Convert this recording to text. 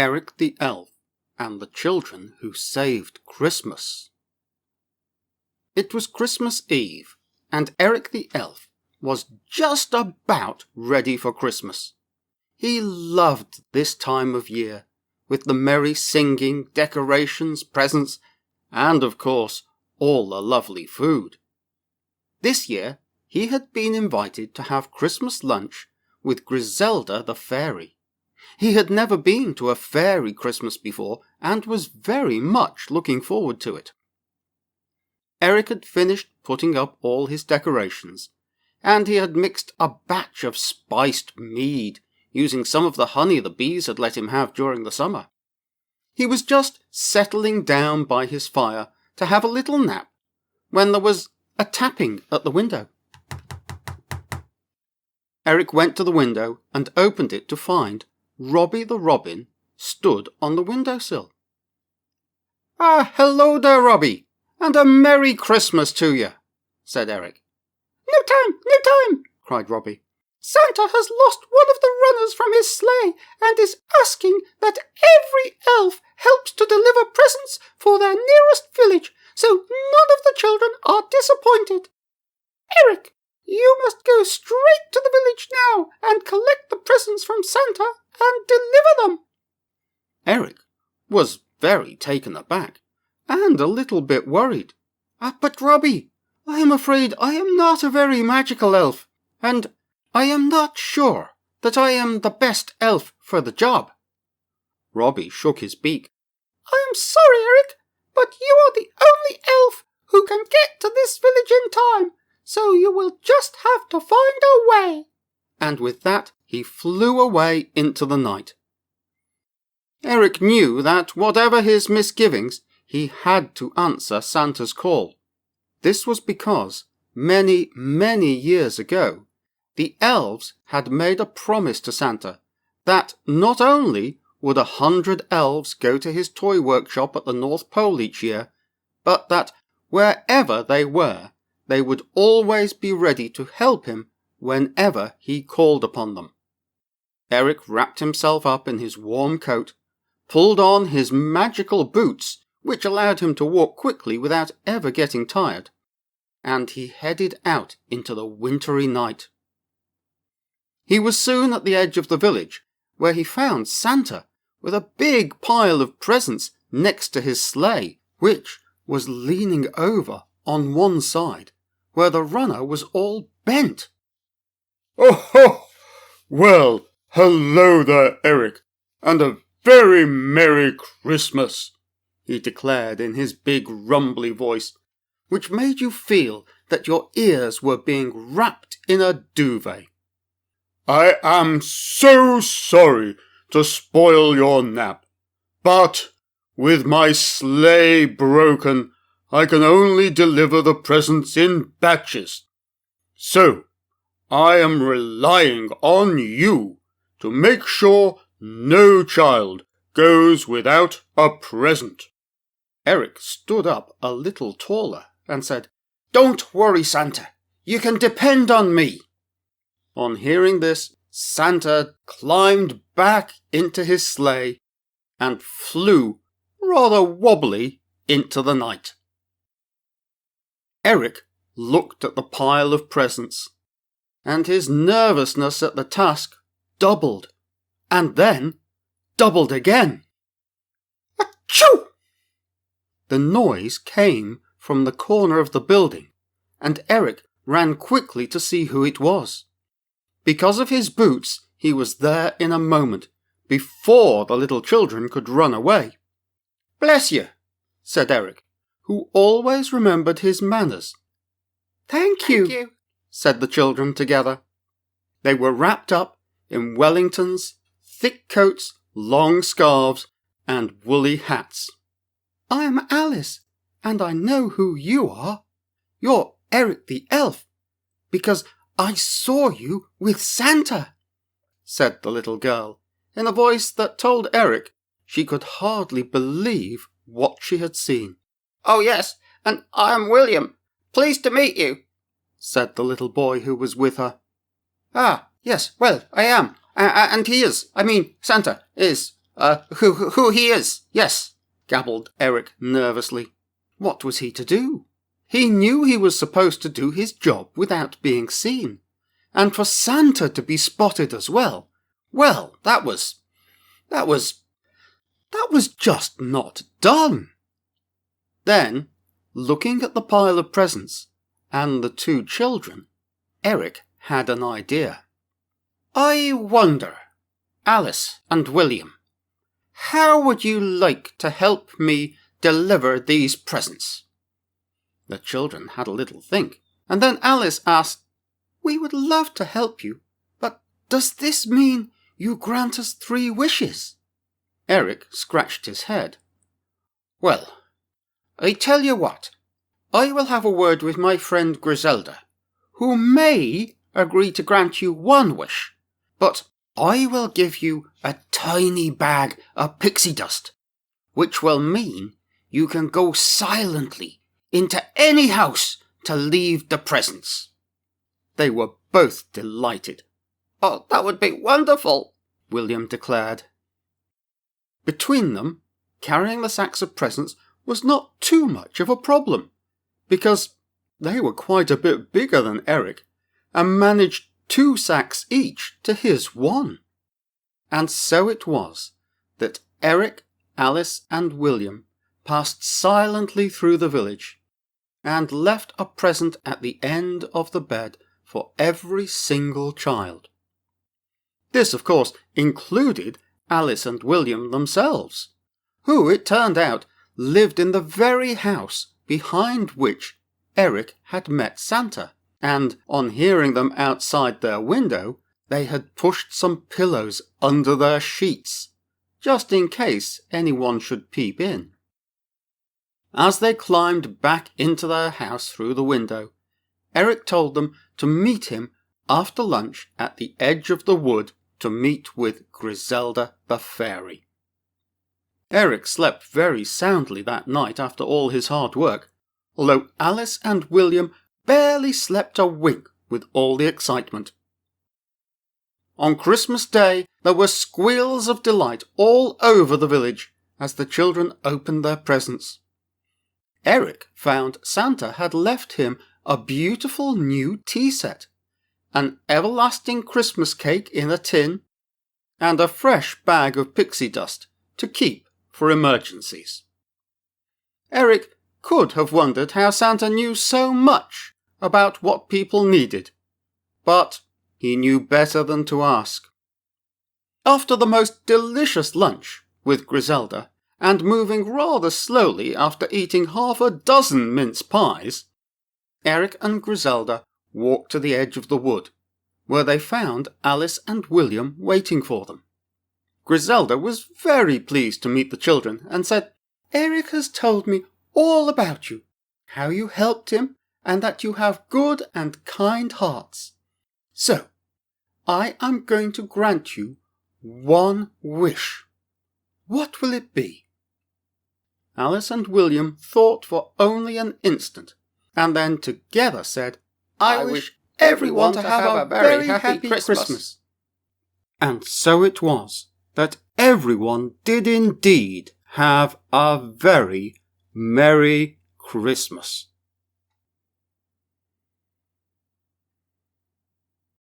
Eric the Elf and the Children Who Saved Christmas. It was Christmas Eve, and Eric the Elf was just about ready for Christmas. He loved this time of year, with the merry singing, decorations, presents, and of course, all the lovely food. This year, he had been invited to have Christmas lunch with Griselda the fairy. He had never been to a fairy Christmas before and was very much looking forward to it. Eric had finished putting up all his decorations, and he had mixed a batch of spiced mead, using some of the honey the bees had let him have during the summer. He was just settling down by his fire to have a little nap, when there was a tapping at the window. Eric went to the window and opened it to find Robbie the Robin stood on the windowsill. Hello there, Robbie, and a Merry Christmas to you, said Eric. No time, cried Robbie. Santa has lost one of the runners from his sleigh and is asking that every elf helps to deliver presents for their nearest village, so none of the children are disappointed. Eric, you must go straight to the village now and collect the presents from Santa and deliver them. Eric was very taken aback and a little bit worried. But Robbie, I am afraid I am not a very magical elf, and I am not sure that I am the best elf for the job. Robbie shook his beak. I am sorry, Eric, but you are the only elf who can get to this village in time, so you will just have to find a way. And with that, he flew away into the night. Eric knew that whatever his misgivings, he had to answer Santa's call. This was because, many, many years ago, the elves had made a promise to Santa that not only would 100 elves go to his toy workshop at the North Pole each year, but that wherever they were, they would always be ready to help him whenever he called upon them. Eric wrapped himself up in his warm coat, pulled on his magical boots, which allowed him to walk quickly without ever getting tired, and he headed out into the wintry night. He was soon at the edge of the village, where he found Santa with a big pile of presents next to his sleigh, which was leaning over on one side, where the runner was all bent. Oh ho! Well, hello there, Eric, and a very Merry Christmas, he declared in his big rumbly voice, which made you feel that your ears were being wrapped in a duvet. I am so sorry to spoil your nap, but with my sleigh broken, I can only deliver the presents in batches. So, I am relying on you to make sure no child goes without a present. Eric stood up a little taller and said, Don't worry, Santa. You can depend on me. On hearing this, Santa climbed back into his sleigh and flew, rather wobbly, into the night. Eric looked at the pile of presents, and his nervousness at the task doubled, and then doubled again. Achoo! The noise came from the corner of the building, and Eric ran quickly to see who it was. Because of his boots, he was there in a moment, before the little children could run away. Bless you, said Eric, who always remembered his manners. Thank you, said the children together. They were wrapped up in Wellingtons, thick coats, long scarves, and woolly hats. I'm Alice, and I know who you are. You're Eric the Elf, because I saw you with Santa, said the little girl, in a voice that told Eric she could hardly believe what she had seen. Oh yes, and I am William. Pleased to meet you, said the little boy who was with her. Ah, yes, well, I am. And he is, Santa is, who he is, yes, gabbled Eric nervously. What was he to do? He knew he was supposed to do his job without being seen. And for Santa to be spotted as well, that was just not done. Then, looking at the pile of presents and the two children, Eric had an idea. I wonder, Alice and William, how would you like to help me deliver these presents? The children had a little think, and then Alice asked, We would love to help you, but does this mean you grant us 3 wishes? Eric scratched his head. Well, I tell you what, I will have a word with my friend Griselda, who may agree to grant you 1 wish, but I will give you a tiny bag of pixie dust, which will mean you can go silently into any house to leave the presents. They were both delighted. Oh, that would be wonderful, William declared. Between them, carrying the sacks of presents was not too much of a problem, because they were quite a bit bigger than Eric, and managed 2 sacks each to his 1. And so it was that Eric, Alice and William passed silently through the village, and left a present at the end of the bed for every single child. This, of course, included Alice and William themselves, who, it turned out, lived in the very house behind which Eric had met Santa, and on hearing them outside their window, they had pushed some pillows under their sheets, just in case anyone should peep in. As they climbed back into their house through the window, Eric told them to meet him after lunch at the edge of the wood to meet with Griselda the fairy. Eric slept very soundly that night after all his hard work, although Alice and William barely slept a wink with all the excitement. On Christmas Day there were squeals of delight all over the village as the children opened their presents. Eric found Santa had left him a beautiful new tea set, an everlasting Christmas cake in a tin, and a fresh bag of pixie dust to keep for emergencies. Eric could have wondered how Santa knew so much about what people needed, but he knew better than to ask. After the most delicious lunch with Griselda, and moving rather slowly after eating 6 mince pies, Eric and Griselda walked to the edge of the wood, where they found Alice and William waiting for them. Griselda was very pleased to meet the children and said, Eric has told me all about you, how you helped him, and that you have good and kind hearts. So, I am going to grant you 1 wish. What will it be? Alice and William thought for only an instant, and then together said, I wish everyone to have a very happy Christmas. And so it was that everyone did indeed have a very Merry Christmas.